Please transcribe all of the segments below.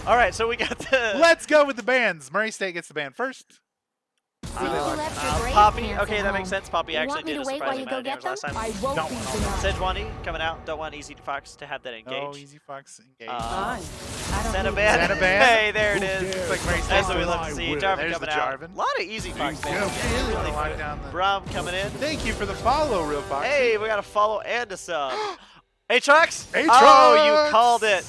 All right, so we got the. Let's go with the bands. Murray State gets the band first. Poppy. Okay, that makes sense. Poppy actually did a wait while surprising you amount go of get damage them? last time. I won't Don't be want denied. Sejuani coming out. Don't want Easy Fox to have that engage. No, Easy Fox engage. Santa Band. Hey, there it is. It's like Murray That's State. what we love to see. Jarvan There's coming the out. Jarvan. A lot of Easy Fox fans. Really Really lock good. down the... Brom coming in. Thank you for the follow, Real Fox. Hey, we got a follow and a sub. Aatrox? Aatrox! Oh, you called it.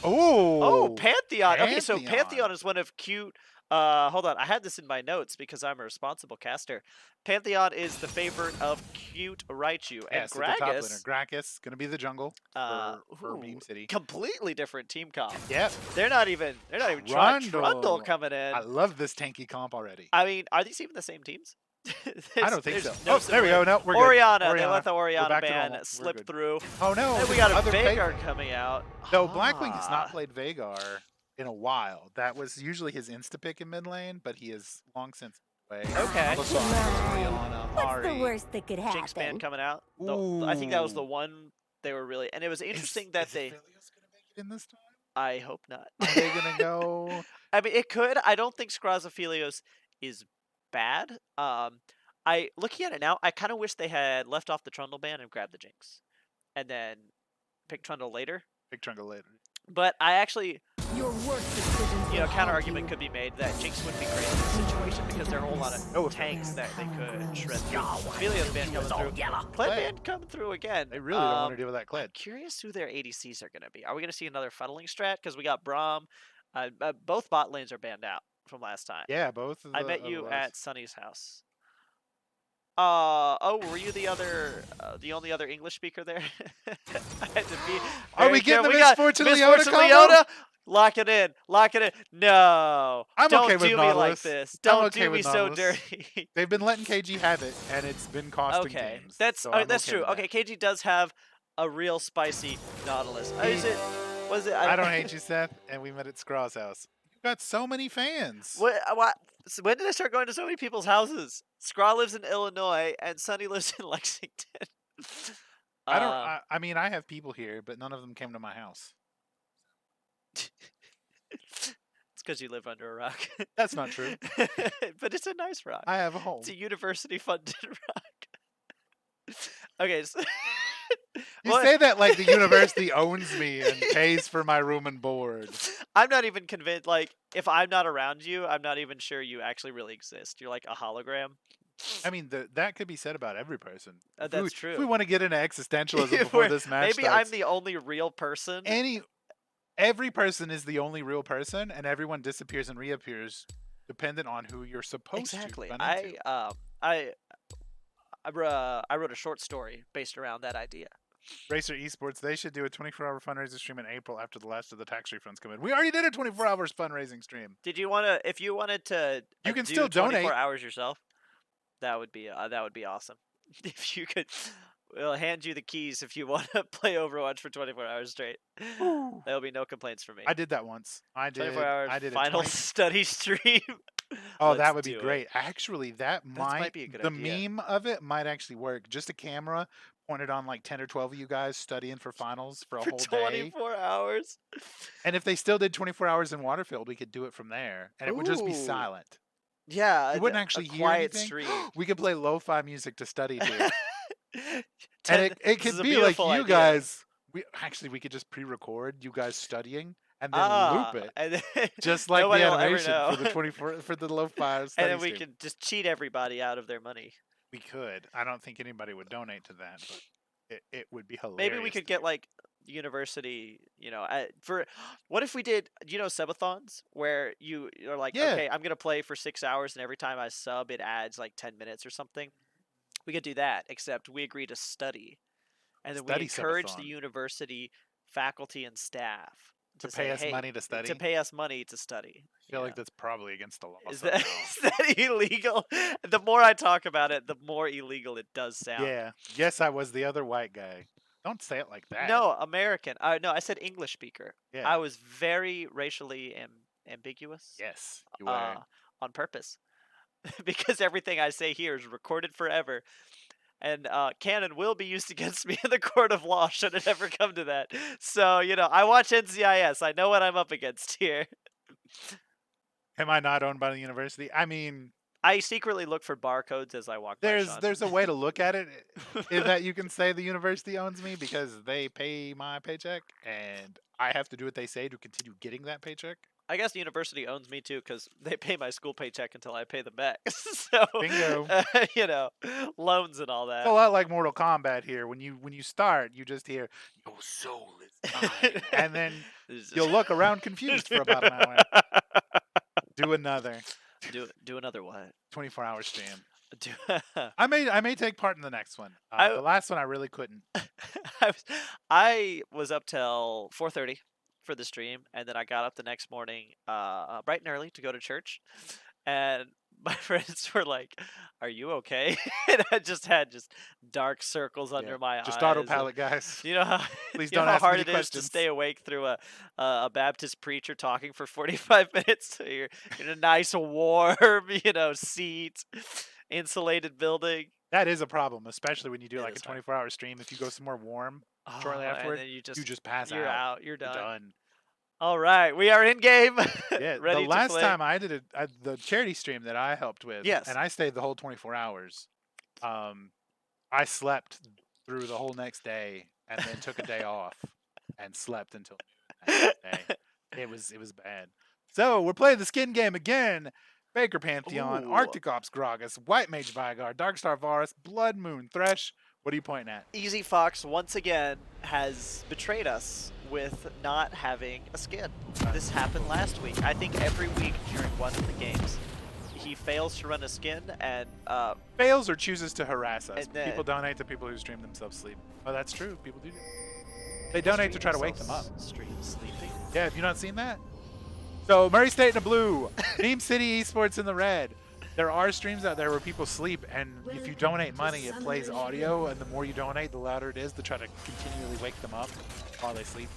Oh. Oh, Pantheon. Okay, so Pantheon. Pantheon is one of cute. Hold on, I had this in my notes because I'm a responsible caster. Pantheon is the favorite of cute Raichu, and Yes, the top laner. Gragas. Gragas gonna be the jungle for Ooh, Meme City. completely different team comp. Yep. They're not even trying. Trundle coming in. I love this tanky comp already. I mean, are these even the same teams? I don't think so. No Oh, there we go. No, we're good. Orianna. They let the We're Orianna back to ban normal. We're slip good. through. Oh no. And we the got a other Veigar favorite. coming out. No, Blackwing has Ah. not played Veigar in a while. That was usually his insta pick in mid lane, but he is long since away. Okay. What's the worst that could happen? Jinx ban coming out. I think that was the one they were really, and it was interesting that they. Aphelios gonna make it in this time? I hope not. Are they gonna go? I mean, it could. I don't think Scrazophilios is bad. I looking at it now, I kind of wish they had left off the Trundle ban and grabbed the Jinx, and then pick Trundle later. Big Trundle later. But I actually, Your worst decisions will counter haunt argument you. could be made that Jinx would be great in this situation because there are a whole lot of Oh, tanks that they could shred through. Aphelios ban coming through. Kled ban coming through again. They really don't want to deal with that Kled. Curious who their ADCs are going to be. Are we going to see another funneling strat? Because we got Braum. Both bot lanes are banned out from last time. Yeah, both. Of I the, met of you those. at Sunny's house. Oh, were you the only other English speaker there? I had to be. Are we very getting careful. the We got Misfortune Leota Misfortune combo? Leota? Lock it in. Lock it in. No. I'm Don't okay with do me like Nautilus. this. I'm Don't okay do me with so Nautilus. dirty. They've been letting KG have it, and it's been costing Okay, games. that's so I'm that's okay true. with that. Okay, KG does have a real spicy Nautilus. Is it? Was it? I don't hate you, Seth, and we met at Scraw's house. You've got so many fans. What? So when did I start going to so many people's houses? Scraw lives in Illinois, and Sunny lives in Lexington. I don't. I mean, I have people here, but none of them came to my house. It's because you live under a rock. That's not true. But it's a nice rock. I have a home. It's a university-funded rock. Okay. So You say that like the university owns me and pays for my room and board. I'm not even convinced. Like, if I'm not around you, I'm not even sure you actually really exist. You're like a hologram. I mean, that could be said about every person. That's true. If we want to get into existentialism If before we're- this match Maybe starts, I'm the only real person. every person is the only real person, and everyone disappears and reappears dependent on who you're supposed Exactly. to. run into. I wrote a short story based around that idea. Racer Esports, they should do a 24-hour fundraiser stream in April after the last of the tax refunds come in. We already did a 24 hours fundraising stream. Did you want to? If you wanted to, You can do still 24 donate. hours yourself. That would be awesome. If you could, we'll hand you the keys if you want to play Overwatch for 24 hours straight. There'll be no complaints from me. I did that once. I did. 24 hours I did final a 20... study stream. Oh, Let's that would be do it. great. Actually, that might be a good the idea. meme of it might actually work. Just a camera pointed on like 10 or 12 of you guys studying for finals for a For whole day. 24 hours. And if they still did 24 hours in Waterfield, we could do it from there, and it would just be Ooh. silent. Yeah, You wouldn't actually a hear quiet anything. stream. We could play lo-fi music to study to. And Ten- it this could is a be like you beautiful idea. guys. We could just pre-record you guys studying and then loop it, and then just like the nobody will ever animation know. for the 24 for the lo-fi study And then we stream. could just cheat everybody out of their money. We could. I don't think anybody would donate to that, but it would be hilarious. Maybe we could to get do. like university, for what if we did, subathons where you're like, Yeah. okay, I'm gonna play for 6 hours, and every time I sub, it adds like 10 minutes or something. We could do that, except we agree to study, and then Study we encourage the subathon. university faculty and staff to say, pay us "Hey," money to study. to pay us money to study. I feel Yeah. like that's probably against the law. Is somehow. that, is that illegal? The more I talk about it, the more illegal it does sound. Yeah. Yes, I was the other white guy. Don't say it like that. No, American. No, I said English speaker. Yeah. I was very racially ambiguous. Yes, you were. On purpose, because everything I say here is recorded forever. and canon will be used against me in the court of law should it ever come to that. So, you know, I watch NCIS. I know what I'm up against here. Am I not owned by the university? I mean, I secretly look for barcodes as I walk by, Sean. there's a way to look at it in that you can say the university owns me because they pay my paycheck and I have to do what they say to continue getting that paycheck. I guess the university owns me too because they pay my school paycheck until I pay them back. So, Bingo. You know, loans and all that. It's a lot like Mortal Kombat here. When you start, you just hear "Your soul is mine," and then you'll look around confused for about an hour. Do another. Do another what? 24-hour stream. Do I may take part in the next one. The last one I really couldn't. I was up till 4:30 for the stream, and then I got up the next morning bright and early to go to church, and my friends were like, "Are you okay?" And I just had dark circles under my eyes. Just autopilot, guys. You know how Please you know don't how ask hard me it any is to questions. stay awake through a Baptist preacher talking for 45 minutes. So you're in a nice warm, you know, seat, insulated building. That is a problem, especially when you do It like a is hard. 24-hour stream. If you go somewhere warm shortly And afterward, then you just pass you're out. out. You're You're done. done. All right, we are in game. Yeah, Ready the last to play. time I did the charity stream that I helped with, Yes. and I stayed the whole 24 hours. I slept through the whole next day, and then took a day off, and slept until noon the next day. It was bad. So we're playing the skin game again. Baker Pantheon, Ooh. Arctic Ops Gragas, White Mage Vigar, Darkstar Varus, Blood Moon Thresh. What are you pointing at? Easy Fox once again has betrayed us with not having a skin. This happened last week. I think every week during one of the games, he fails to run a skin and Fails or chooses to harass us. And then- People donate to people who stream themselves sleep. Oh, that's true. People do. They donate to try to wake them up. Stream sleeping. Yeah, have you not seen that? So Murray State in the blue, Meme City Esports in the red. There are streams out there where people sleep, and if you donate money, it plays audio, and the more you donate, the louder it is to try to continually wake them up while they sleep.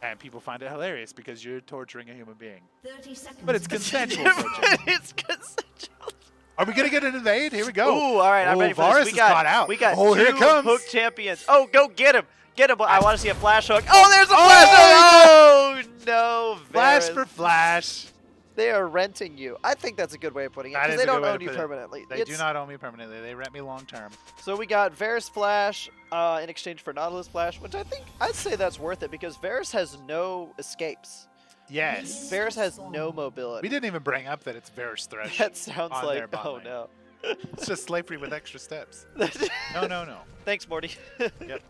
And people find it hilarious because you're torturing a human being. 30 seconds. But it's consensual. Sojourn. It's consensual. Are we gonna get an invade? Here we go. Ooh, all right, I'm Oh, ready for Varus this. is caught out. We got Oh, here it two comes. hook champions. Oh, go get him. Get him. I want to see a flash hook. Oh, there's a flash hook. Oh, no. Flash Varus. for flash. They are renting you. I think that's a good way of putting it That because is they a good don't way to own you put it. permanently. They do not own me permanently. They rent me long term. So we got Varus Flash in exchange for Nautilus Flash, which I'd say that's worth it because Varus has no escapes. Yes. Varus has no mobility. We didn't even bring up that it's Varus Thresh. That sounds on like, their bot oh lane. no. It's just slavery with extra steps. No. Thanks, Morty. Yep.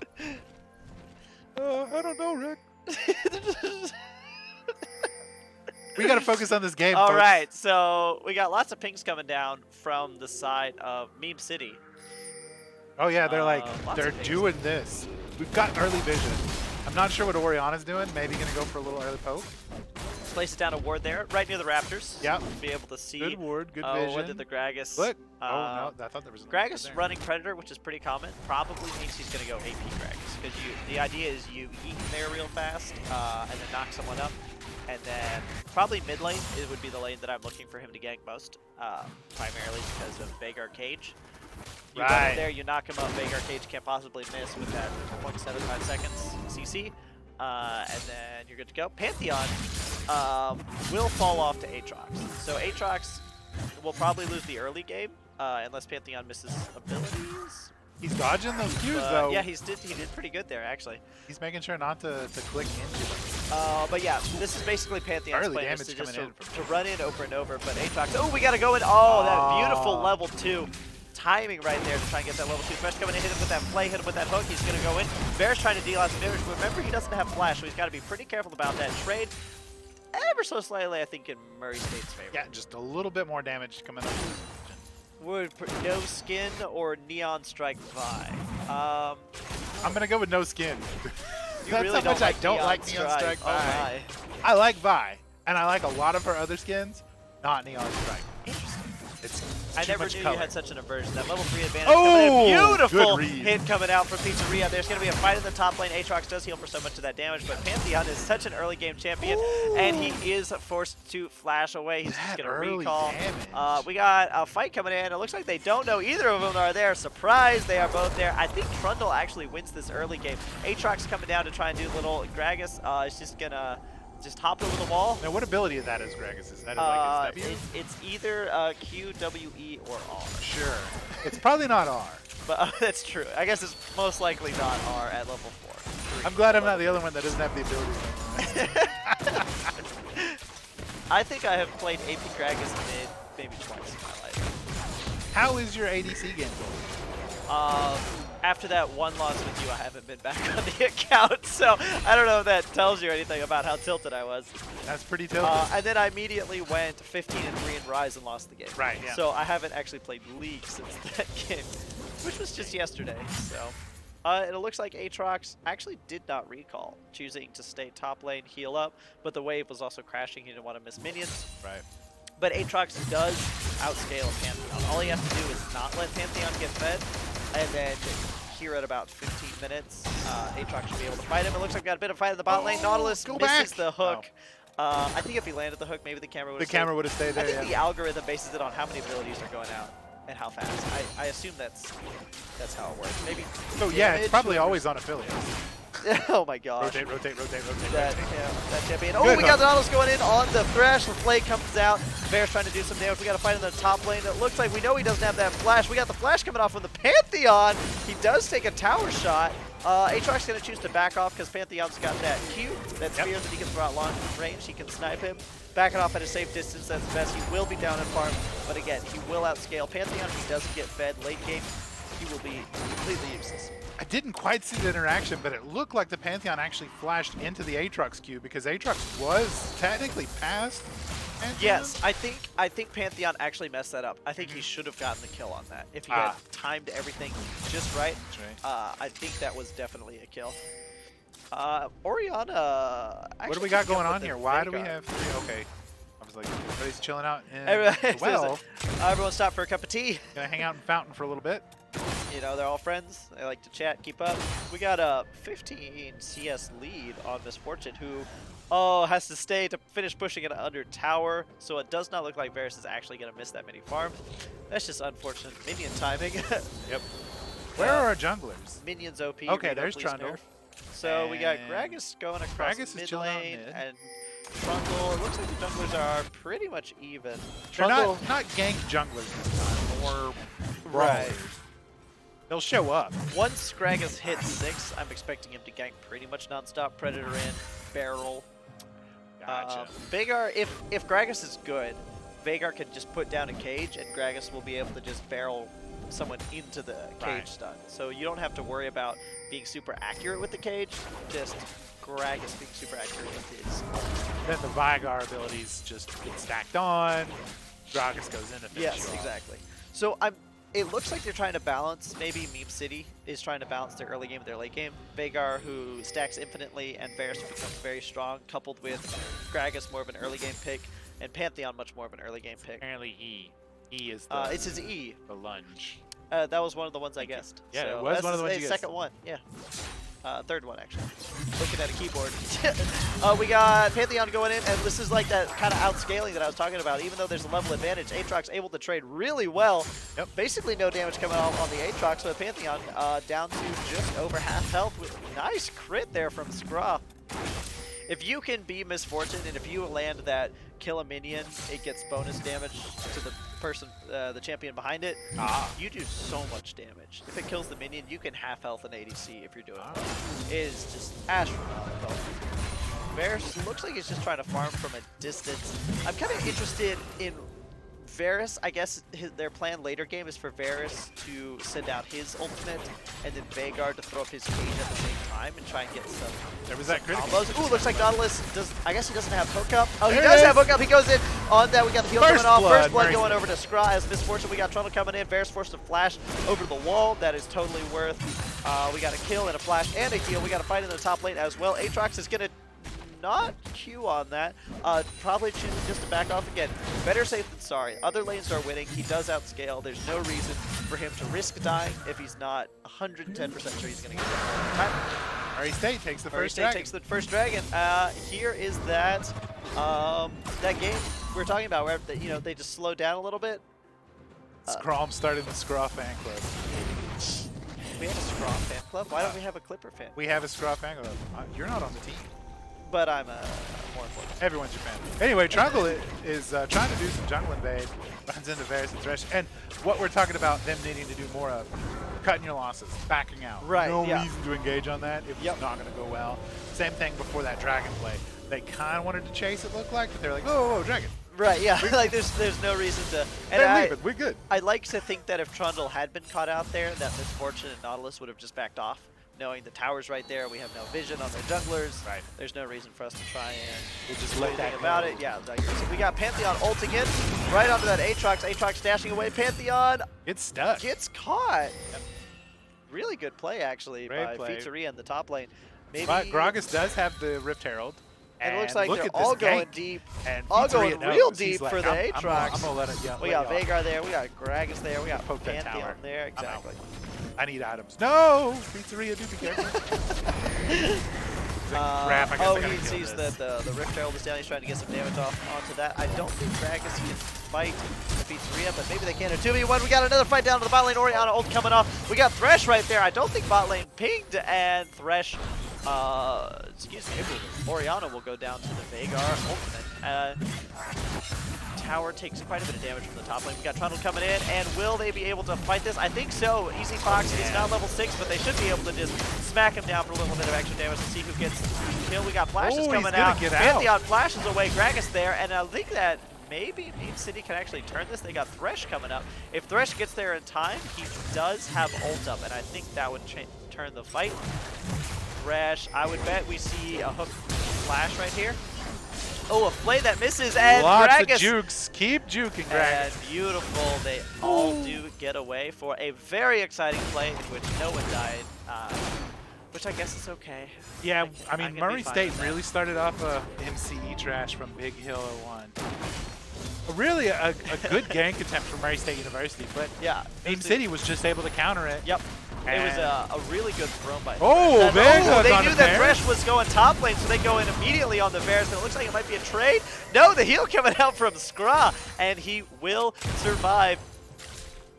I don't know, Rick. We got to focus on this game, All folks. right, so we got lots of pings coming down from the side of Meme City. Oh, yeah, they're like, Lots they're of pings. doing this. We've got early vision. I'm not sure what Oriana's doing. Maybe going to go for a little early poke. Places down a ward there, right near the Raptors. Yep. Be able to see. Good ward, good Oh, vision. what did the Gragas? Look. Oh, no, I thought there was another Gragas there. running Predator, which is pretty common, probably means he's going to go AP Gragas. Because the idea is you eat there real fast and then knock someone up. And then probably mid lane it would be the lane that I'm looking for him to gank most, primarily because of Vagar Cage. You run Right. in there, you knock him up, Vagar Cage can't possibly miss with that 0.75 seconds CC. And then you're good to go. Pantheon will fall off to Aatrox. So Aatrox will probably lose the early game unless Pantheon misses abilities. He's dodging those cues, though. Yeah, he did pretty good there, actually. He's making sure not to click into them. But yeah, this is basically Pantheon's Early plan, damage is to just coming in to run in over and over. But Aatrox, oh, we gotta go in. Oh, that beautiful level 2 timing right there to try and get that level 2 thresh coming in. Hit him with that play, hit him with that hook. He's gonna go in. Varus trying to deal out some damage. Remember, he doesn't have flash, so he's got to be pretty careful about that trade. Ever so slightly, I think, in Murray State's favor. Yeah, just a little bit more damage coming up. Would no skin or Neon Strike Vi? I'm going to go with no skin. You That's really how much I don't Neon like Neon Strike Oh Vi. my. I like Vi, and I like a lot of her other skins, not Neon Strike. Interesting. It's I too never much knew color. you had such an aversion. That level 3 advantage Oh, coming in. Beautiful good read. hit coming out from Pizzeria. There's going to be a fight in the top lane. Aatrox does heal for so much of that damage, but Pantheon is such an early game champion, and he is forced to flash away. He's just going to recall. We got a fight coming in. It looks like they don't know either of them are there. Surprise, they are both there. I think Trundle actually wins this early game. Aatrox coming down to try and do little. Gragas is just going to just hop over the wall. Now, what ability of that is Gragas? Is that like his W? It's either Q, W, E, or R. Sure. It's probably not R. But that's true. I guess it's most likely not R at level 4. I'm glad I'm not the other one that doesn't have the ability. I think I have played AP Gragas mid maybe twice in my life. How is your ADC game going? After that one loss with you, I haven't been back on the account, so I don't know if that tells you anything about how tilted I was. That's pretty tilted. And then I immediately went 15-3 in Rise and lost the game. Right, yeah. So I haven't actually played League since that game, which was just yesterday. So it looks like Aatrox actually did not recall, choosing to stay top lane, heal up, but the wave was also crashing. He didn't want to miss minions. Right. But Aatrox does outscale Pantheon. All he has to do is not let Pantheon get fed, and then here at about 15 minutes, Aatrox should be able to fight him. It looks like we got a bit of fight in the bot lane. Nautilus misses the hook. I think if he landed the hook, maybe the camera would have stayed. The camera would have stayed there, I think the algorithm bases it on how many abilities are going out and how fast. I assume that's how it works. Maybe. So yeah, it's probably always on affiliates. Oh my gosh. Rotate, rotate, rotate, rotate. That champion. Oh, Good we got the Nautilus going in on the Thresh. The Flake comes out. Bear's trying to do some damage. We got to fight in the top lane. It looks like we know he doesn't have that flash. We got the flash coming off from the Pantheon. He does take a tower shot. Aatrox is going to choose to back off because Pantheon's got that Q, that spear that he can throw out long range. He can snipe him. Back it off at a safe distance. That's the best. He will be down in farm, but again, he will outscale Pantheon. If he doesn't get fed late game, he will be completely useless. I didn't quite see the interaction, but it looked like the Pantheon actually flashed into the Aatrox queue because Aatrox was technically past Pantheon. Yes, I think Pantheon actually messed that up. I think he should have gotten the kill on that. If he had timed everything just right, I think that was definitely a kill. Orianna. What do we got going on here? Why do we have three? Okay. I was like, everybody's chilling out in well. Everyone stop for a cup of tea. Gonna hang out in Fountain for a little bit. You know, they're all friends. They like to chat, keep up. We got a 15 CS lead on Misfortune, who has to stay to finish pushing it under tower. So it does not look like Varus is actually going to miss that many farms. That's just unfortunate minion timing. Yep. Where are our junglers? Minions OP. Okay, there's Trundle. So we got Gragas going across mid lane and Trundle. It looks like the junglers are pretty much even. They're not gank junglers this time, more brawlers. They'll show up. Once Gragas hits 6, I'm expecting him to gank pretty much nonstop. Predator in, barrel. Gotcha. Veigar, if Gragas is good, Veigar can just put down a cage and Gragas will be able to just barrel someone into the cage stun. So you don't have to worry about being super accurate with the cage, just Gragas being super accurate with his. Then the Veigar abilities just get stacked on. Gragas goes in to finish Yes, exactly. So it looks like they're trying to balance, maybe Meme City is trying to balance their early game with their late game. Veigar, who stacks infinitely, and Varus becomes very strong, coupled with Gragas, more of an early game pick, and Pantheon, much more of an early game pick. Apparently E. E is the it's his E. The lunge. That was one of the ones I guessed. Yeah, so it was one of the ones you guessed. Second one, yeah. Third one, actually. Looking at a keyboard. We got Pantheon going in, and this is like that kind of outscaling that I was talking about. Even though there's a level advantage, Aatrox able to trade really well. Yep. Basically no damage coming out on the Aatrox, but Pantheon down to just over half health with nice crit there from Scraw. If you can be Misfortune, and if you land that kill a minion, it gets bonus damage to the person, the champion behind it. You do so much damage. If it kills the minion, you can half health an ADC if you're doing well. It is just astronomical. Varus looks like he's just trying to farm from a distance. I'm kind of interested in Varus. I guess their plan later game is for Varus to send out his ultimate, and then Veigar to throw up his cage at the same time and try and get some. There was that critical. Ooh, looks like Nautilus does. I guess he doesn't have hookup. Oh, he does have hookup. He goes in on that. We got the heal coming off. First blood going over to Scraw as Misfortune. We got Trundle coming in. Varus forced to flash over the wall. That is totally worth. We got a kill and a flash and a heal. We got a fight in the top lane as well. Aatrox is gonna not Q on that. Probably choosing just to back off again. Better safe than sorry. Other lanes are winning. He does outscale. There's no reason for him to risk dying if he's not 110% sure he's going to get it. Murray State takes the Murray first State dragon. takes the first dragon. Here is that that game we're talking about where they just slowed down a little bit. Scrom started the Scraw fan club. We have a Scraw fan club. Why don't we have a Klipper fan? We have a Scraw fan club. You're not on the team. But I'm more important. Everyone's your fan. Anyway, Trungle is trying to do some jungle invade, runs into Varus and Thresh, and what we're talking about them needing to do more of, cutting your losses, backing out. Right, No yeah. reason to engage on that if it's not going to go well. Same thing before that dragon play. They kind of wanted to chase it, looked like, but they're like, whoa, dragon. Right, yeah, like there's no reason to. And They're leaving, we're good. I like to think that if Trundle had been caught out there, that Misfortune and Nautilus would have just backed off, knowing the tower's right there. We have no vision on their junglers. Right. There's no reason for us to try and We'll just do let anything that about go. it. Yeah, so we got Pantheon ulting in right onto that Aatrox. Aatrox dashing away. Pantheon It's stuck. gets caught. Really good play actually Great by play. Pizzeria in the top lane. Maybe. But Gragas does have the Rift Herald. And it looks like look they're at this all going gank. deep. And All Pizzeria going knows. real He's deep like, for the I'm Aatrox. gonna let it, We got Veigar there, we got Gragas there, we got Poke that Pantheon tower. there, I'm out. exactly. I need items. No! Pizzeria, do be careful. Crap, I guess I gotta he kill sees this. that the Rift Herald is down, he's trying to get some damage off onto that. I don't think Gragas can fight the Pizzeria, but maybe they can. A 2v1, we got another fight down to the bot lane. Orianna ult coming off. We got Thresh right there. I don't think bot lane pinged, and Thresh, excuse me, Orianna will go down to the Veigar ultimate. Tower takes quite a bit of damage from the top lane. We got Trundle coming in, and will they be able to fight this? I think so. Easy Fox is not level 6, but they should be able to just smack him down for a little bit of extra damage and see who gets killed. We got flashes coming out. Pantheon flashes away Gragas there, and I think that maybe Meme City can actually turn this. They got Thresh coming up. If Thresh gets there in time, he does have ult up, and I think that would turn the fight. Thresh, I would bet we see a hook flash right here. Oh, a play that misses, and Lots Gragas. of jukes. Keep juking, Gragas. And beautiful. They all do get away for a very exciting play in which no one died, which I guess is okay. Yeah, I can mean, be Murray fine State with that. really started off MCE trash from Big Hill 01. Really a good gank attempt from Murray State University, but Yeah. Meme City was just able to counter it. Yep. It was And- a really good throw by Oh, Thresh. Vega's They on knew the that Varus. Thresh was going top lane, so they go in immediately on the Varus, and it looks like it might be a trade. No, the heal coming out from Skra, and he will survive.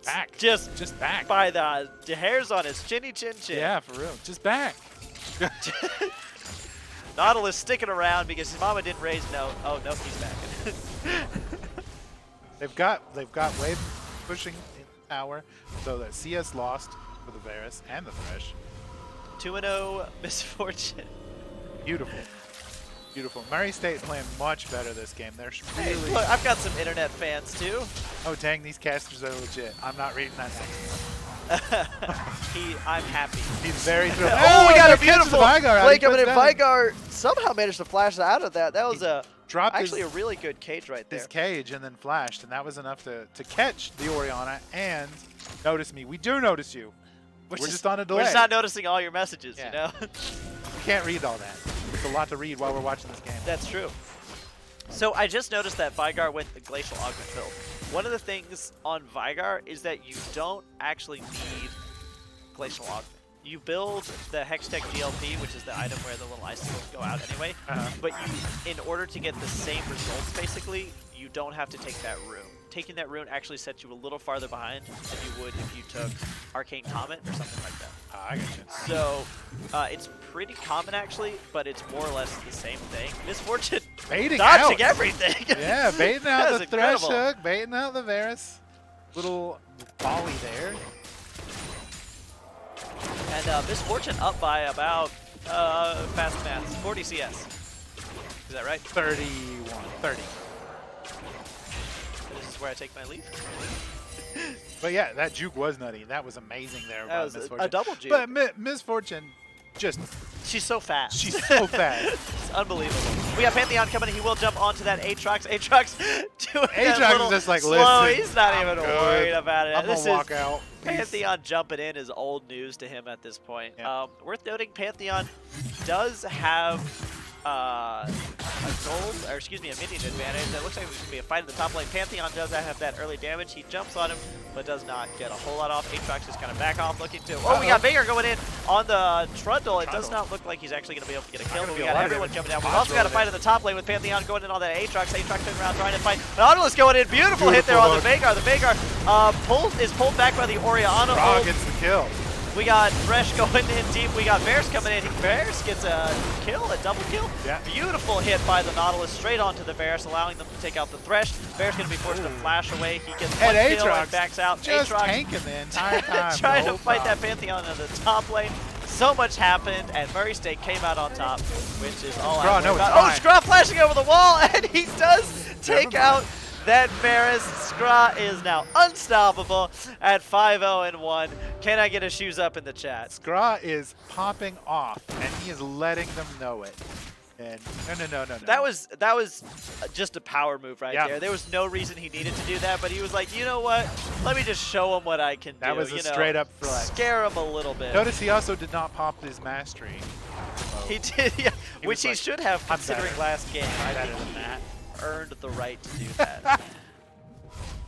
Back. Just back. by the hairs on his chinny chin chin. Yeah, for real. Just back. Nautilus sticking around because his mama didn't raise no. Oh no, he's back. They've got wave pushing in the tower, so that CS lost for the Varus and the Thresh. 2-0 Misfortune. Beautiful. Beautiful. Murray State playing much better this game. They're Hey, really... look, I've got some internet fans too. Oh, dang, these casters are legit. I'm not reading that next. I'm happy. He's very thrilled. Oh, we got a they're catching beautiful the Veigar out. play He coming in. puts that Vigar somehow managed to flash out of that. That was dropped actually his- a really good cage right there. his cage and then flashed, and that was enough to catch the Orianna and notice me. We do notice you. We're just on a delay. We're just not noticing all your messages, Yeah. you know? We can't read all that. It's a lot to read while we're watching this game. That's true. So I just noticed that Veigar went the Glacial Augment build. One of the things on Veigar is that you don't actually need Glacial Augment. You build the Hextech GLP, which is the item where the little icicles go out anyway, but you, in order to get the same results, basically, you don't have to take that rune. Taking that rune actually sets you a little farther behind than you would if you took Arcane Comet or something like that. I got you. So, it's pretty common actually, but it's more or less the same thing. Misfortune Baiting dodging out. everything. Yeah, baiting out That the is Thresh incredible. hook, baiting out the Varus. Little volley there. And Misfortune up by about, fast maths, 40 CS. Is that right? 31, 30. This is where I take my leave. But yeah, that juke was nutty. That was amazing there That by was Misfortune. a double juke. But Misfortune, just, She's so fast. she's so fast. It's unbelievable. We got Pantheon coming in. He will jump onto that Aatrox. Aatrox doing that Aatrox little is just like, slow. listen, He's not I'm even good. worried about it. I'm This gonna is walk out. Peace. Pantheon jumping in is old news to him at this point. Yeah. Worth noting, Pantheon does have a gold, or excuse me, a minion advantage. It looks like there's going to be a fight in the top lane. Pantheon does have that early damage. He jumps on him, but does not get a whole lot off. Aatrox is kind of back off, looking to... Oh, we got Veigar going in on the Trundle. It does not look like he's actually going to be able to get a kill, but we got everyone jumping down. We've also got a fight in the top lane with Pantheon going in on that Aatrox. Aatrox turning around, trying to fight. Nautilus going in. Beautiful hit there on the Veigar. The Veigar is pulled back by the Orianna. Grog gets the kill. We got Thresh going in deep. We got Varus coming in. Varus gets a kill, a double kill. Yeah. Beautiful hit by the Nautilus straight onto the Varus, allowing them to take out the Thresh. Varus going to be forced to flash away. He gets one kill and backs out. Just Aatrox tanking the entire time. trying to fight that Pantheon in the top lane. So much happened, and Murray State came out on top, which is all I know about. Oh, Scraw flashing over the wall, and he does take out that Varus. Scraw is now unstoppable at 5-0-1. Can I get a shoes up in the chat? Scraw is popping off, and he is letting them know it. And no. That was just a power move right there. There was no reason he needed to do that, but he was like, you know what? Let me just show him what I can do. That was a straight up flex. Scare him a little bit. Notice he also did not pop his mastery. He did, yeah. Which he should have, considering last game. I think he earned the right to do that.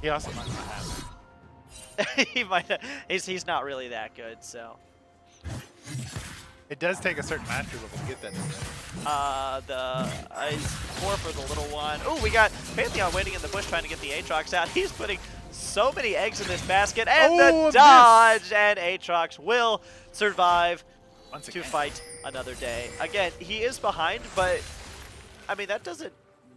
He also might not have it. He might have. He's not really that good, so. It does take a certain mastery level to get that. He's 4 for the little one. Oh, we got Pantheon waiting in the bush trying to get the Aatrox out. He's putting so many eggs in this basket, and the dodge, and Aatrox will survive to fight another day. Again, he is behind, but I mean that doesn't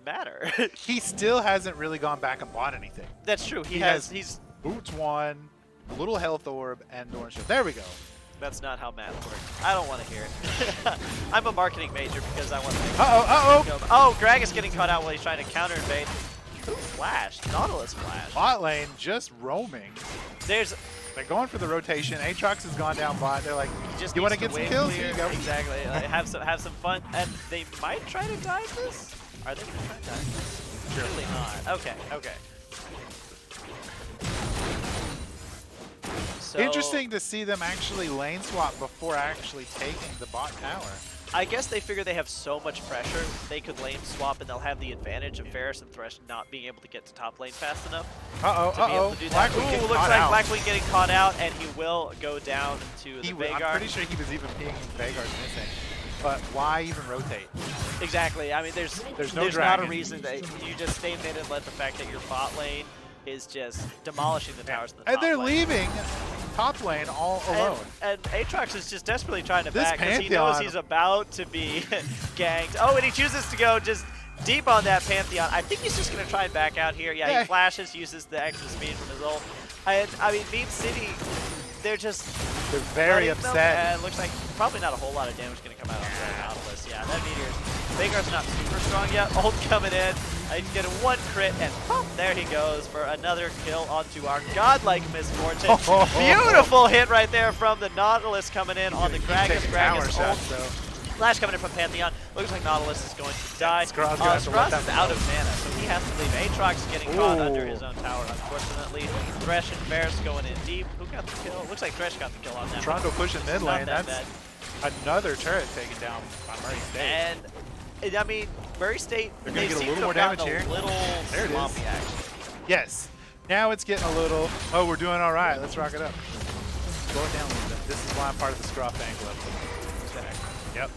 matter. He still hasn't really gone back and bought anything. That's true. He's Boots 1, a little health orb, and Dorn Shield. There we go. That's not how math works. I don't want to hear it. I'm a marketing major because I want to make Oh, Greg is getting caught out while he's trying to counter invade. Who flashed? Nautilus flashed. Bot lane just roaming. They're going for the rotation. Aatrox has gone down bot. They're like, you want to get some kills? Here you go. Exactly. Have some fun. And they might try to dive this? Are they going to try to dive this? Surely not. Okay. So, interesting to see them actually lane swap before actually taking the bot tower. I guess they figure they have so much pressure, they could lane swap and they'll have the advantage of Varus and Thresh not being able to get to top lane fast enough. To be able to do that. Ooh, looks like Blackwing getting caught out, and he will go down to the Veigar. I'm pretty sure he was even peeing Veigar's missing. But why even rotate? Exactly. I mean, there's not a reason that you just stay mid and let the fact that your bot lane is just demolishing the towers in the top and they're lane. Leaving top lane all alone. And Aatrox is just desperately trying to back because he knows he's about to be ganked. Oh, and he chooses to go just deep on that Pantheon. I think he's just going to try and back out here. Yeah, he flashes, uses the extra speed from his ult. And, I mean, Meme City, they're very upset. And it looks like probably not a whole lot of damage going to come out of the Nautilus. Yeah, that meteor. Veigar's not super strong yet. Ult coming in. He's getting one crit, and pop, there he goes for another kill onto our godlike Misfortune. Beautiful hit right there from the Nautilus coming in on the Gragas ult. Flash coming in from Pantheon. Looks like Nautilus is going to die. Scroz is out of mana, so he has to leave. Aatrox getting caught under his own tower, unfortunately. Thresh and Varus going in deep. Who got the kill? Looks like Thresh got the kill on that. Trundle pushing mid lane. That's another turret taken down by Murray State. And I mean, Murray State, they're going to get a little more damage here. There it is. Actually. Yes. Now it's getting a little, oh, we're doing all right. Let's rock it up. Slow it down a little bit. This is why I'm part of the Scruff angle. Yep.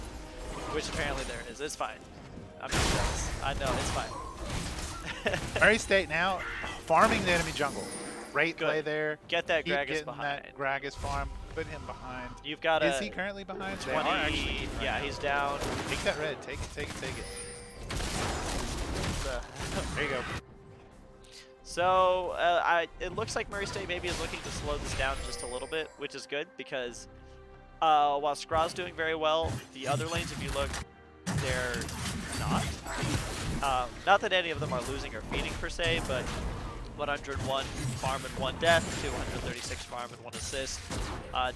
Which apparently there it is. It's fine. I'm just jealous. I know, it's fine. Murray State now farming the enemy jungle. Great play there. Get that Gragas behind. That Gragas farm. Put him behind. You've got Is he currently behind? 20. Yeah, he's down. Take that red. Take it. There you go. So it looks like Murray State maybe is looking to slow this down just a little bit, which is good because while Scraw's doing very well, the other lanes, if you look, they're not. Not that any of them are losing or feeding per se, but 101 farm and 1 death, 236 farm and 1 assist.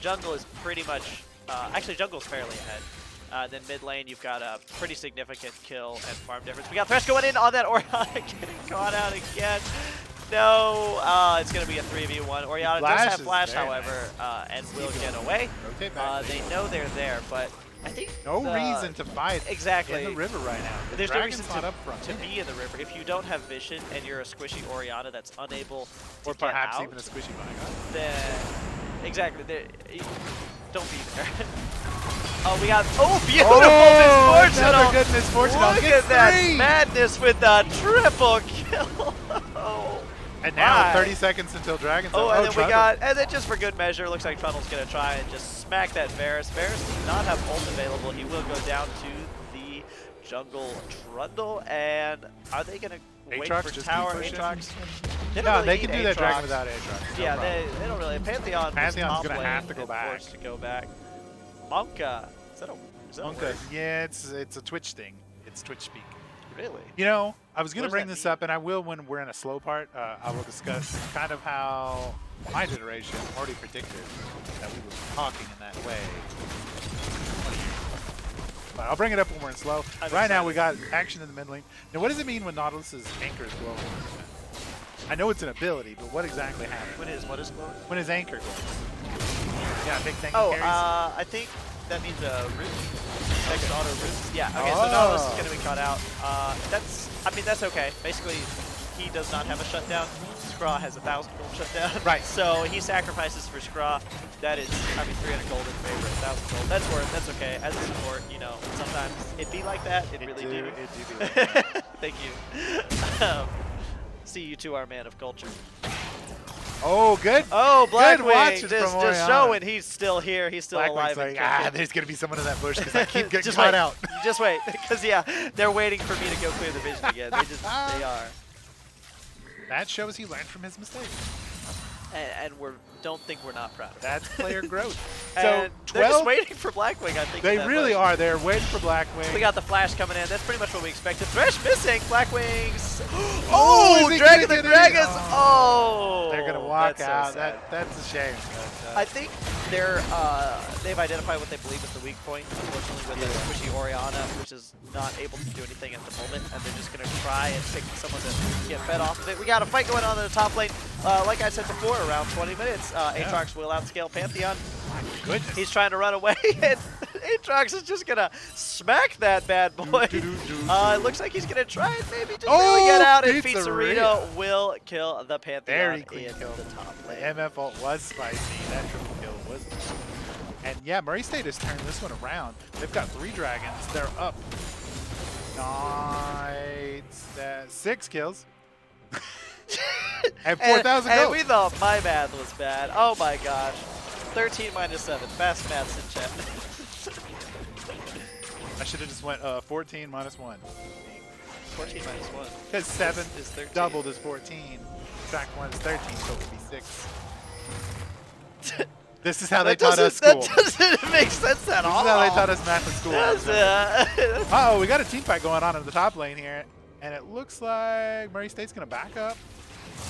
Jungle is pretty much, actually Jungle's fairly ahead. Then mid lane, you've got a pretty significant kill and farm difference. We got Thresh going in on that Orianna, getting caught out again. No, it's going to be a 3v1. Orianna does have flash, however, and will get away. They know they're there, but I think No reason to fight exactly in the river right now. The There's no dragon's reason not up front. to be in the river if you don't have vision and you're a squishy Orianna that's unable to Or get perhaps out, even a squishy buying. then exactly don't be there. Oh, we got beautiful misfortune! Another good misfortune. Look at that madness with the triple kill. And now 30 seconds until Dragon's up. And then Trundle. we got, and then just for good measure, looks like Trundle's gonna try and just smack that Varus. Varus does not have ult available. He will go down to the jungle Trundle. And are they gonna wait Aatrox for just tower? keep pushing? Aatrox? No, they can do that Dragon without Aatrox. Yeah, they don't really. Pantheon's gonna have to go back. Forced to go back. Monka, is that a Monka, word? yeah, it's a Twitch thing. It's Twitch speak. Really? You know, I was What going to does bring that this mean? up, and I will when we're in a slow part. I will discuss kind of how my generation already predicted that we would be talking in that way. But I'll bring it up when we're in slow. Right now, we got action in the mid lane. Now, what does it mean when Nautilus's anchor is glowing? I know it's an ability, but what exactly happens? What is glowing? When his anchor glows. Yeah, big thing. I think that means a root. Next auto root. Yeah, okay, so Nautilus is going to be caught out. That's okay. Basically, he does not have a shutdown. Scraw has 1,000 gold shutdown. Right. So he sacrifices for Scraw. That is, 300 gold in favor, 1,000 gold. That's worth, that's okay. As a support, you know, sometimes it be like that. It really do. It do be like that. Thank you. See, you two are a man of culture. Oh, good. Oh, Blackwing watches just from Orianna. showing he's still here. He's still Blackwing's alive. like, and kicking. there's going to be someone in that bush because I keep getting Just caught wait. out. Just wait, because yeah, they're waiting for me to go clear the vision again. They are. That shows he learned from his mistake. And don't think we're not proud of it. That's player growth. So And they're just waiting for Blackwing, I think. They in that really bush. are. They're waiting for Blackwing. We got the flash coming in. That's pretty much what we expected. Thresh missing. Blackwing's. Oh, is he Dragon gonna the get it? Gragas. Oh. They're gonna walk that's so out. sad. That's a shame. But, I think they've identified what they believe is the weak point, unfortunately, with the squishy Orianna, which is not able to do anything at the moment, and they're just going to try and pick someone to get fed off of it. We got a fight going on in the top lane. Like I said before, around 20 minutes, Aatrox will outscale Pantheon. my goodness. He's trying to run away, and Aatrox is just going to smack that bad boy. It looks like he's going to try and maybe just barely get out, and Pizzeria will kill the Pantheon Very clean in kill. the top lane. The MF ult was spicy. That triple kill was. And yeah, Murray State has turned this one around. They've got 3 dragons. They're up. Nice. 6 kills. and 4,000 and gold. we thought my math was bad. Oh my gosh. 13 minus 7. Fast maths in chat. I should have just went 14 minus 1. 14 minus 1. Because 7 is 13. doubled is 14. Subtract 1 is 13, so it would be 6. This is how they taught us school. That doesn't make sense at all. This is how they taught us math in school. That's, Uh-oh, we got a team fight going on in the top lane here. And it looks like Murray State's going to back up.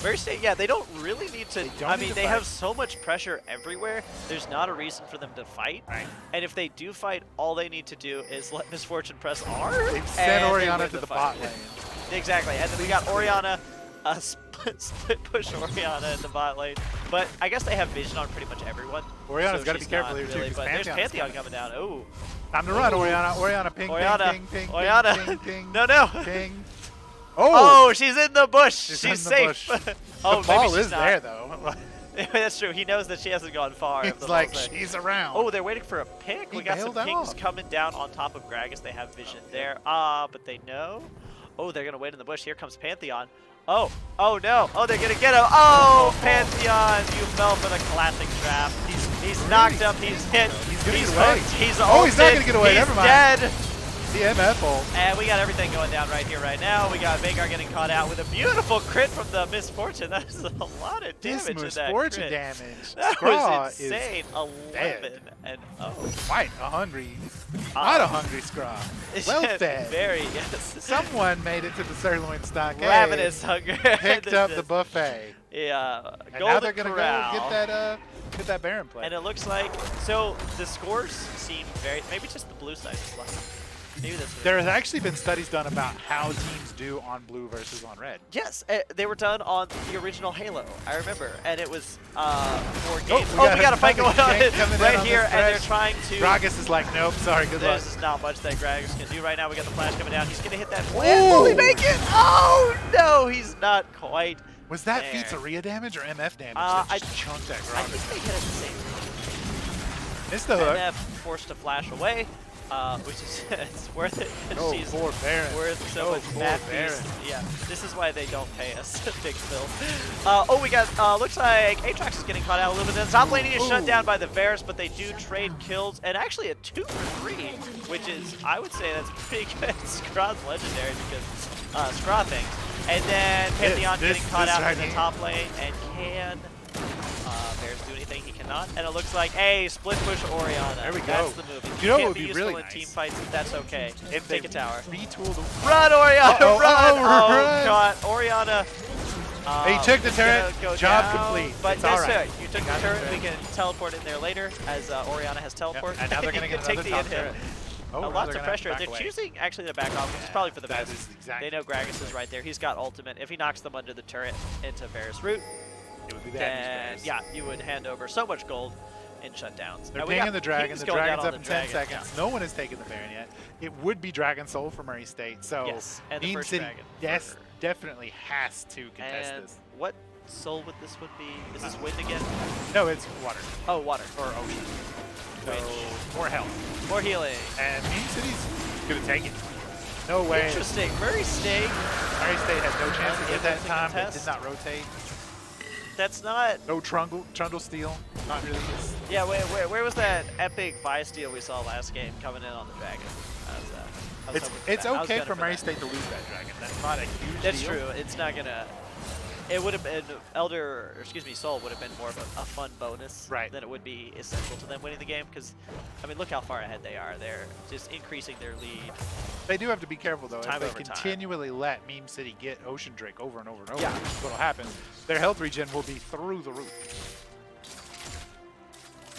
Murray State, yeah, they don't really need to. They fight. have so much pressure everywhere. There's not a reason for them to fight. Right. And if they do fight, all they need to do is let Misfortune press R. They've sent and Orianna win to the fight. bot lane. Exactly. And then we got Orianna, split push Orianna in the bot lane. But I guess they have vision on pretty much everyone. Orianna's so got to be she's careful not here, too, really, because but there's Pantheon's Pantheon coming down. Oh. Time to run, Orianna. Orianna, ping, Orianna. ping, ping, ping, Orianna. ping, ping, No. ping. Oh, she's in the bush. She's She's in the safe. bush. Oh, the ball maybe she's is not. there, though. That's true. He knows that she hasn't gone far. if the It's like, ball's there. she's around. Oh, they're waiting for a pick. He We got some bailed that pings off. coming down on top of Gragas. They have vision there. But they know. Oh, they're going to wait in the bush. Here comes Pantheon. Oh no. Oh, they're going to get him. Oh, Pantheon, you fell for the classic trap. He's knocked up. He's hit. He's gonna get He's away. hooked. He's Oh, he's not ulted, gonna get away. He's Never mind. dead. The MF ult. And we got everything going down right here, right now. We got Vagar getting caught out with a beautiful crit from the Misfortune. That is a lot of This damage in that Misfortune crit. damage. That Scraw was insane. 11 and Quite a hungry, not a hungry Scraw. Well fed. Very, yes. Someone made it to the sirloin stockade. Ravenous hunger. Picked up the buffet. Yeah. And Golden now they're gonna Corral. go get that Baron play. And it looks like, so the scores seem very, maybe just the blue side is lucky. Maybe that's what it There is. has actually been studies done about how teams do on blue versus on red. Yes, they were done on the original Halo. I remember, and it was 4 games. we We got a fight going on right on here, this and they're stretch. trying to. Gragas is like, nope, sorry, good luck. There's just not much that Gragas can do right now. We got the flash coming down. He's gonna hit that plant. Will he make it? Oh no, he's not quite. Was that there. pizzeria damage or MF damage I that just chunked at I think Gragas? they hit at the same time. Missed the hook. NF forced to flash away, which is it's worth it. Oh, She's poor Baron. worth so Oh, much poor map Baron. feast. Yeah, this is why they don't pay us big bill. Oh, we got looks like Aatrox is getting caught out a little bit. The top lane is shut down by the Varus, but they do trade kills, and actually a 2 for 3, which is, I would say, that's pretty good. Scraw's legendary because Scraw things. And then Pantheon getting caught out in the top lane, and can Varus do anything? He cannot. And it looks like, hey, split push Orianna. There we That's go. the move. If You know can't what would be be useful really in nice? team fights, that's okay. If Take they a tower. retool the... Run, Orianna, Uh-oh, run! uh-oh, Oh, run. God, Orianna. He took the is turret. gonna go Job down, complete. But It's that's all right. it. You took the Got the turret. turret. We can teleport in there later, as Orianna has teleport. And now they're going to You get can another take the top in-hit. turret. Oh, now Lots they're of gonna have to pressure. back They're away. choosing actually to back off, which is probably for the That best. is exactly They know Gragas is right there. He's got ultimate. If he knocks them under the turret into Varus root, It would be bad then news, yeah, you would hand over so much gold in shutdowns. They're Now, we pinging got the dragon. Kings The going down dragon's on up the in 10 dragon, seconds. No one has taken the Baron yet. It would be Dragon Soul for Murray State. So Yes, and the Meme first City dragon yes, for- definitely has to contest And this. what soul would this would be? Is this wind again? No, it's water Oh, water. or ocean. So Which- more health. More healing. And Meme City's going to take it. No way. Interesting. Murray State. Murray State had no chance to Unable get that to time. They contest. did not rotate. That's not. No Trundle steal. Not really. Yeah, where was that epic buy steal we saw last game coming in on the dragon? I was hoping for It's that. I was okay gunning for Murray that. State to lose that dragon. That's not a huge That's deal. true. It's not gonna. It would have been Soul would have been more of a fun bonus Right. than it would be essential to them winning the game. Because, I mean, look how far ahead they are. They're just increasing their lead. They do have to be careful though. Time If over they time. continually let Meme City get Ocean Drake over and over and over, Yeah. what'll happen? Their health regen will be through the roof.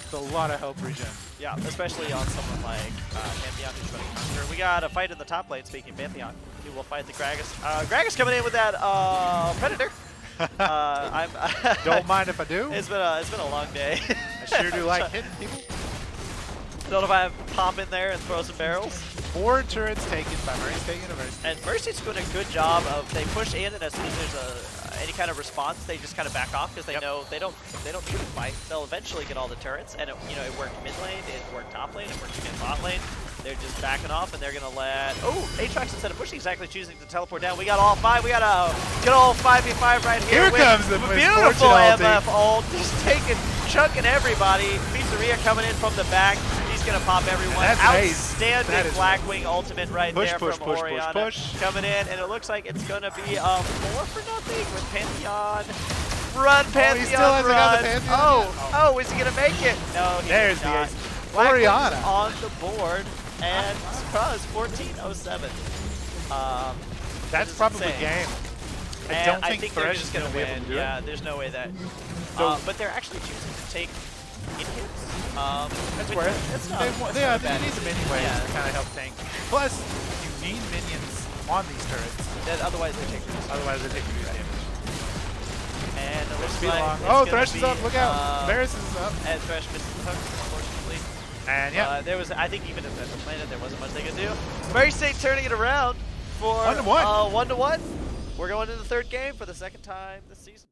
It's a lot of health regen. Yeah, especially on someone like Pantheon who's running counter. We got a fight in the top lane. Speaking of Pantheon, he will fight the Gragas. Gragas coming in with that Predator. I'm. Don't mind if I do. It's been a long day. I sure do like hitting people. Don't know if I pop in there and throw some barrels. 4 turrets taken by Murray State University. And Murray State's doing a good job of they push in, and as soon as there's any kind of response, they just kind of back off because they know they don't need to fight. They'll eventually get all the turrets, and it worked mid lane, it worked top lane, it worked again bot lane. They're just backing off, and they're gonna let Aatrox instead of pushing, he's actually choosing to teleport down. We got all 5. We got a good old 5v5 right here. Here with comes the beautiful misfortune MF ult, just chunking everybody. Pizzeria coming in from the back. He's gonna pop everyone. That's nice. Outstanding That is Blackwing ultimate right Push, there push, from push, Orianna push. coming in, and it looks like it's gonna be 4 for nothing with Pantheon. Run, Pantheon, he still hasn't got the run. Pantheon yet? Is he gonna make it? No, he There's did the not. ace. Blackwing's Orianna. on the board, and Scruz 1407. That's probably insane. game. And don't I think think they're Thresh just is gonna gonna be able win. to do it. Yeah, there's no way that. So- But they're actually choosing to take in-hits. That's which where it's not. they it's not a they bad need them decision. anyways Yeah. to kind of help tank. Plus, you need minions on these turrets. Otherwise, they take risks. Otherwise, they take reduced damage. And it looks Speed like along. it's Oh, gonna Thresh is be, up. Look out. Varus is up. And Thresh misses the hook, unfortunately. And yeah, There was, I think, even if that landed, there wasn't much they could do. Murray State turning it around for 1-1. 1-1. We're going to the third game for the second time this season.